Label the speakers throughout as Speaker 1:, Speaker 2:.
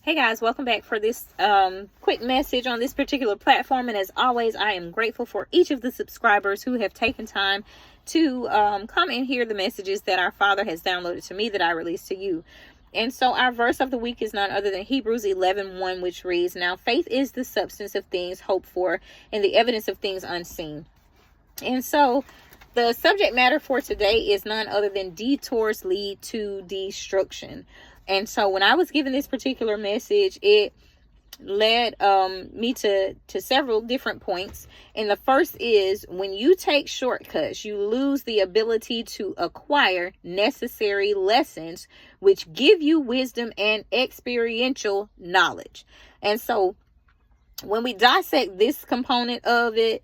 Speaker 1: Hey guys, welcome back for this quick message on this particular platform. And as always, I am grateful for each of the subscribers who have taken time to come and hear the messages that our Father has downloaded to me that I release to you. And so our verse of the week is none other than Hebrews 11:1, which reads, "Now faith is the substance of things hoped for and the evidence of things unseen." And so the subject matter for today is none other than detours lead to destruction. And so when I was given this particular message, it led me to several different points. And the first is, when you take shortcuts, you lose the ability to acquire necessary lessons which give you wisdom and experiential knowledge. And so when we dissect this component of it,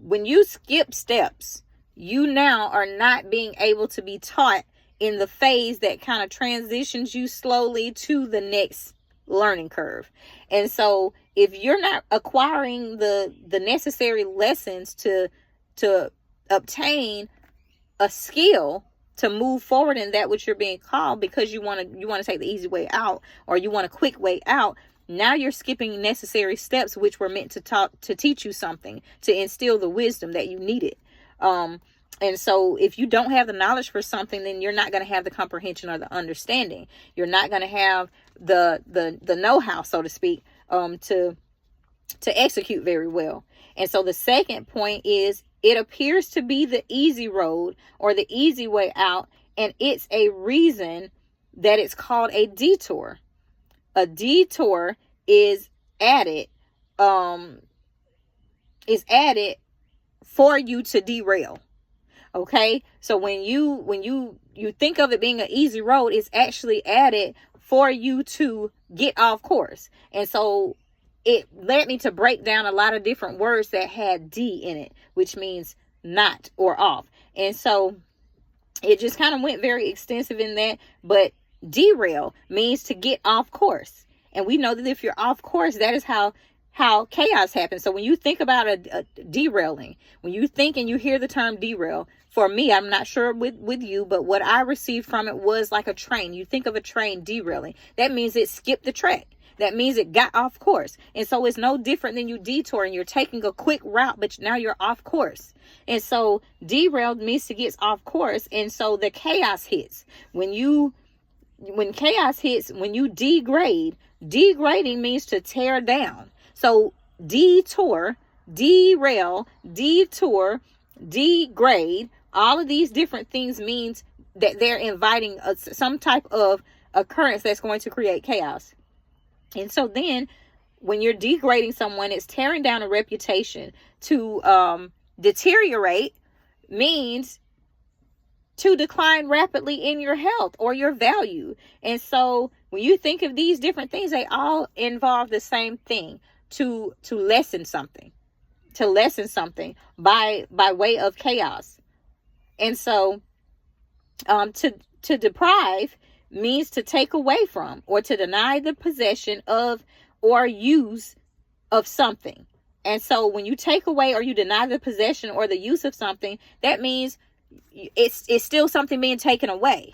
Speaker 1: when you skip steps, you now are not being able to be taught in the phase that kind of transitions you slowly to the next learning curve. And so if you're not acquiring the necessary lessons to obtain a skill to move forward in that which you're being called, because you want to take the easy way out, or you want a quick way out, now you're skipping necessary steps which were meant to teach you something, to instill the wisdom that you needed. And so if you don't have the knowledge for something, then you're not going to have the comprehension or the understanding. You're not going to have the know-how, so to speak, to execute very well. And so the second point is, it appears to be the easy road or the easy way out, and it's a reason that it's called a detour. A detour is added for you to derail. Okay, so when you think of it being an easy road, it's actually added for you to get off course. And so it led me to break down a lot of different words that had D in it, which means not or off. And so it just kind of went very extensive in that. But derail means to get off course. And we know that if you're off course, that is how chaos happens. So when you think about a derailing, when you think and you hear the term derail, for me, I'm not sure with you, but what I received from it was like a train. You think of a train derailing. That means it skipped the track. That means it got off course. And so it's no different than you detouring. You're taking a quick route, but now you're off course. And so derailed means to get off course. And so the chaos hits. When chaos hits, when you degrade, degrading means to tear down. So detour, derail, detour, degrade, all of these different things means that they're inviting some type of occurrence that's going to create chaos. And so then when you're degrading someone, it's tearing down a reputation. To deteriorate means to decline rapidly in your health or your value. And so when you think of these different things, they all involve the same thing. To lessen something by way of chaos. And so to deprive means to take away from or to deny the possession of or use of something. And so when you take away or you deny the possession or the use of something, that means it's still something being taken away.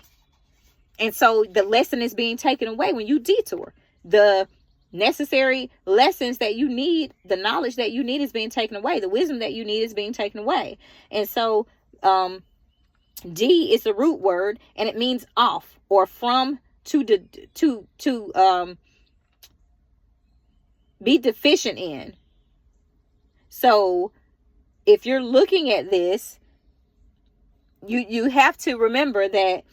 Speaker 1: And so the lesson is being taken away when you detour. The necessary lessons that you need, the knowledge that you need is being taken away. The wisdom that you need is being taken away. And so D is the root word, and it means off or from, to be deficient in. So if you're looking at this, you have to remember that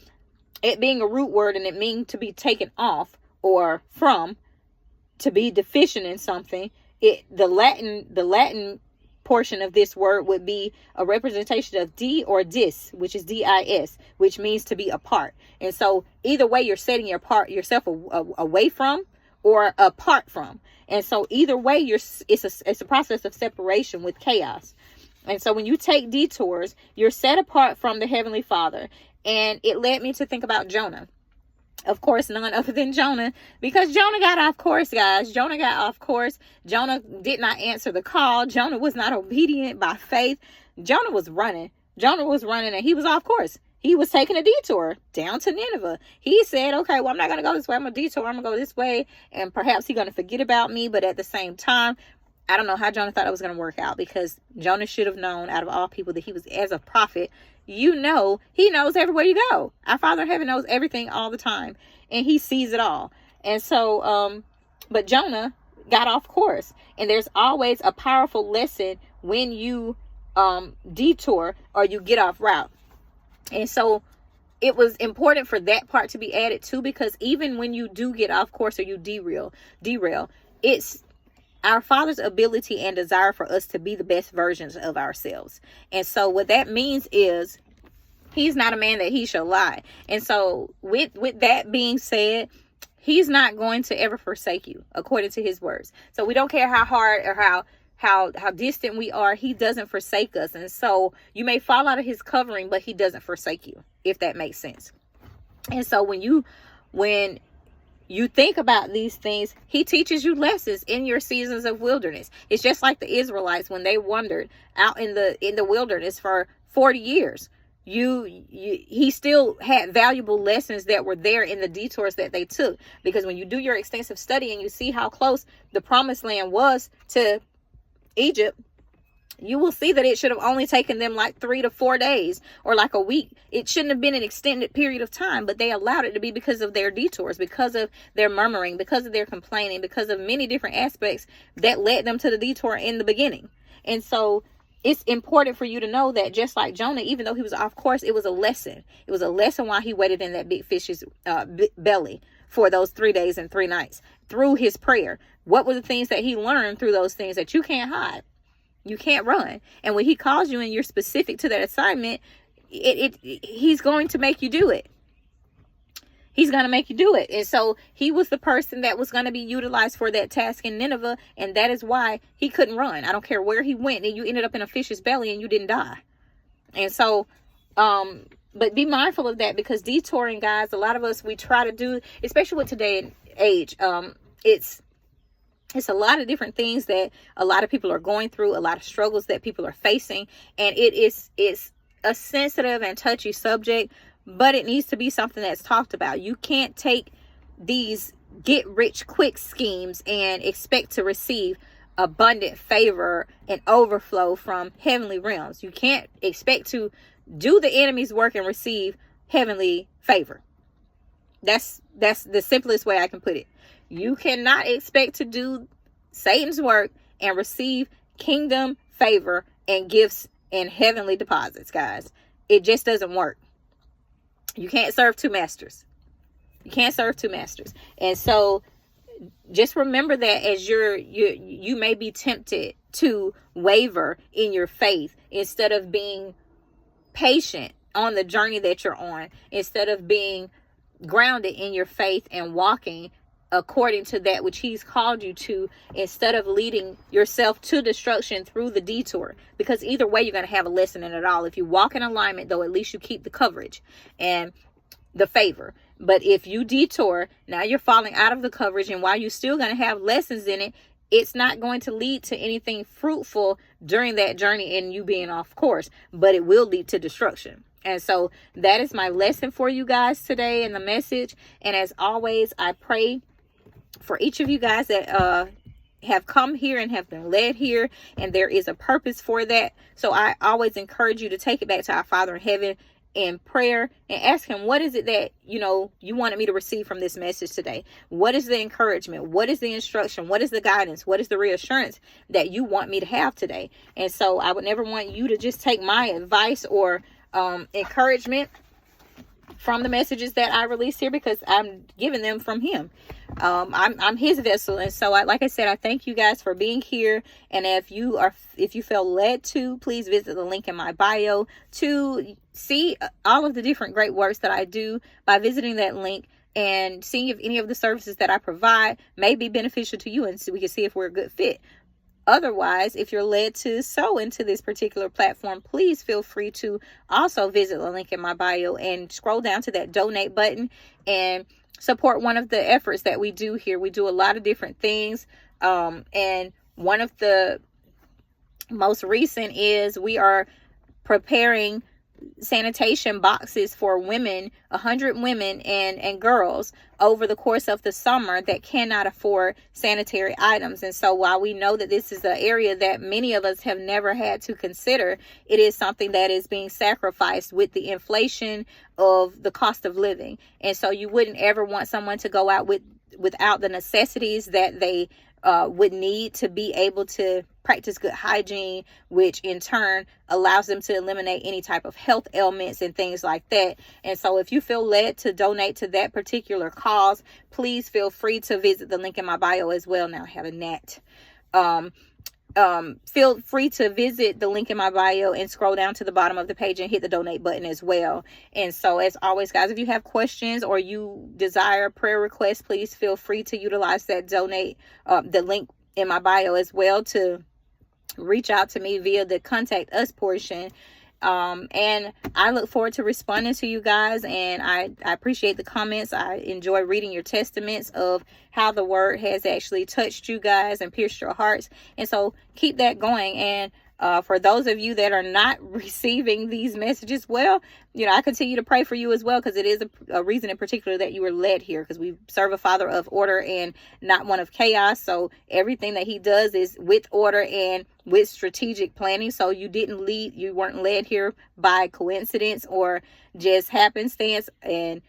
Speaker 1: it being a root word and it means to be taken off or from, to be deficient in something. The Latin portion of this word would be a representation of D or dis, which is dis, which means to be apart. And so either way, you're setting yourself away from or apart from. And so either way, it's a process of separation with chaos. And so when you take detours, you're set apart from the Heavenly Father. And it led me to think about Jonah. Of course, none other than Jonah, because Jonah got off course, guys. Jonah got off course. Jonah did not answer the call. Jonah was not obedient by faith. Jonah was running and he was off course. he was taking a detour down to Nineveh. He said, okay, well, I'm not going to go this way. I'm going to detour. I'm going to go this way. And perhaps he's going to forget about me. But at the same time, I don't know how Jonah thought it was going to work out, because Jonah should have known, out of all people, that he was, as a prophet, he knows everywhere you go. Our Father in heaven knows everything all the time, and he sees it all. And so, but Jonah got off course. And there's always a powerful lesson when you detour or you get off route. And so it was important for that part to be added too, because even when you do get off course or you derail, it's our Father's ability and desire for us to be the best versions of ourselves. And so what that means is, he's not a man that he shall lie. And so with that being said, he's not going to ever forsake you, according to his words. So we don't care how hard or how distant we are, he doesn't forsake us. And so you may fall out of his covering, but he doesn't forsake you, if that makes sense. And so when you think about these things, he teaches you lessons in your seasons of wilderness. It's just like the Israelites when they wandered out in the wilderness for 40 years. He still had valuable lessons that were there in the detours that they took. Because when you do your extensive study and you see how close the promised land was to Egypt, you will see that it should have only taken them like 3 to 4 days or like a week. It shouldn't have been an extended period of time, but they allowed it to be because of their detours, because of their murmuring, because of their complaining, because of many different aspects that led them to the detour in the beginning. And so it's important for you to know that, just like Jonah, even though he was off course, it was a lesson. It was a lesson while he waited in that big fish's belly for those 3 days and 3 nights through his prayer. What were the things that he learned through those things that you can't hide? You can't run. And when he calls you and you're specific to that assignment, he's going to make you do it. He's going to make you do it. And so he was the person that was going to be utilized for that task in Nineveh. And that is why he couldn't run. I don't care where he went. And you ended up in a fish's belly and you didn't die. And so, but be mindful of that, because detouring, guys, a lot of us, we try to do, especially with today's age, it's a lot of different things that a lot of people are going through, a lot of struggles that people are facing. And it's a sensitive and touchy subject, but it needs to be something that's talked about. You can't take these get rich quick schemes and expect to receive abundant favor and overflow from heavenly realms. You can't expect to do the enemy's work and receive heavenly favor. That's the simplest way I can put it. You cannot expect to do Satan's work and receive kingdom favor and gifts and heavenly deposits, guys. It just doesn't work. You can't serve two masters. You can't serve two masters. And so just remember that as you may be tempted to waver in your faith, instead of being patient on the journey that you're on, instead of being grounded in your faith and walking according to that which he's called you to, instead of leading yourself to destruction through the detour. Because either way, you're going to have a lesson in it all. If you walk in alignment, though, at least you keep the coverage and the favor. But if you detour, now you're falling out of the coverage, and while you're still going to have lessons in it, it's not going to lead to anything fruitful during that journey and you being off course, but it will lead to destruction. And so that is my lesson for you guys today in the message. And as always, I pray for each of you guys that have come here and have been led here, and there is a purpose for that. So I always encourage you to take it back to our Father in heaven in prayer and ask him, what is it that you wanted me to receive from this message today? What is the encouragement? What is the instruction? What is the guidance? What is the reassurance that you want me to have today? And so I would never want you to just take my advice or encouragement from the messages that I release here, because I'm giving them from him. I'm his vessel. And so like I said, I thank you guys for being here. And if you feel led to, please visit the link in my bio to see all of the different great works that I do by visiting that link and seeing if any of the services that I provide may be beneficial to you, and so we can see if we're a good fit. Otherwise, if you're led to sow into this particular platform, please feel free to also visit the link in my bio and scroll down to that donate button and support one of the efforts that we do here. We do a lot of different things. And one of the most recent is we are preparing sanitation boxes for women, 100 women and girls over the course of the summer that cannot afford sanitary items. And so while we know that this is an area that many of us have never had to consider, it is something that is being sacrificed with the inflation of the cost of living. And so you wouldn't ever want someone to go out without the necessities that they would need to be able to practice good hygiene, which in turn allows them to eliminate any type of health ailments and things like that. And so if you feel led to donate to that particular cause, please feel free to visit the link in my bio as well. Now I have a net. Feel free to visit the link in my bio and scroll down to the bottom of the page and hit the donate button as well. And so as always, guys, if you have questions or you desire prayer requests, please feel free to utilize that the link in my bio as well to reach out to me via the contact us portion. And I look forward to responding to you guys, and I appreciate the comments. I enjoy reading your testaments of how the word has actually touched you guys and pierced your hearts. And so keep that going. And for those of you that are not receiving these messages, well, I continue to pray for you as well, because it is a reason in particular that you were led here, because we serve a Father of order and not one of chaos. So everything that he does is with order and with strategic planning. So you weren't led here by coincidence or just happenstance. And,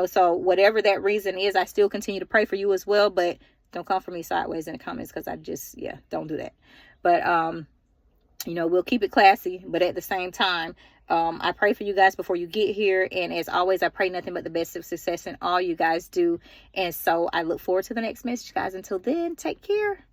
Speaker 1: so whatever that reason is, I still continue to pray for you as well, but don't come for me sideways in the comments, because don't do that. But, we'll keep it classy, but at the same time, I pray for you guys before you get here. And as always, I pray nothing but the best of success in all you guys do. And so I look forward to the next message, guys. Until then, take care.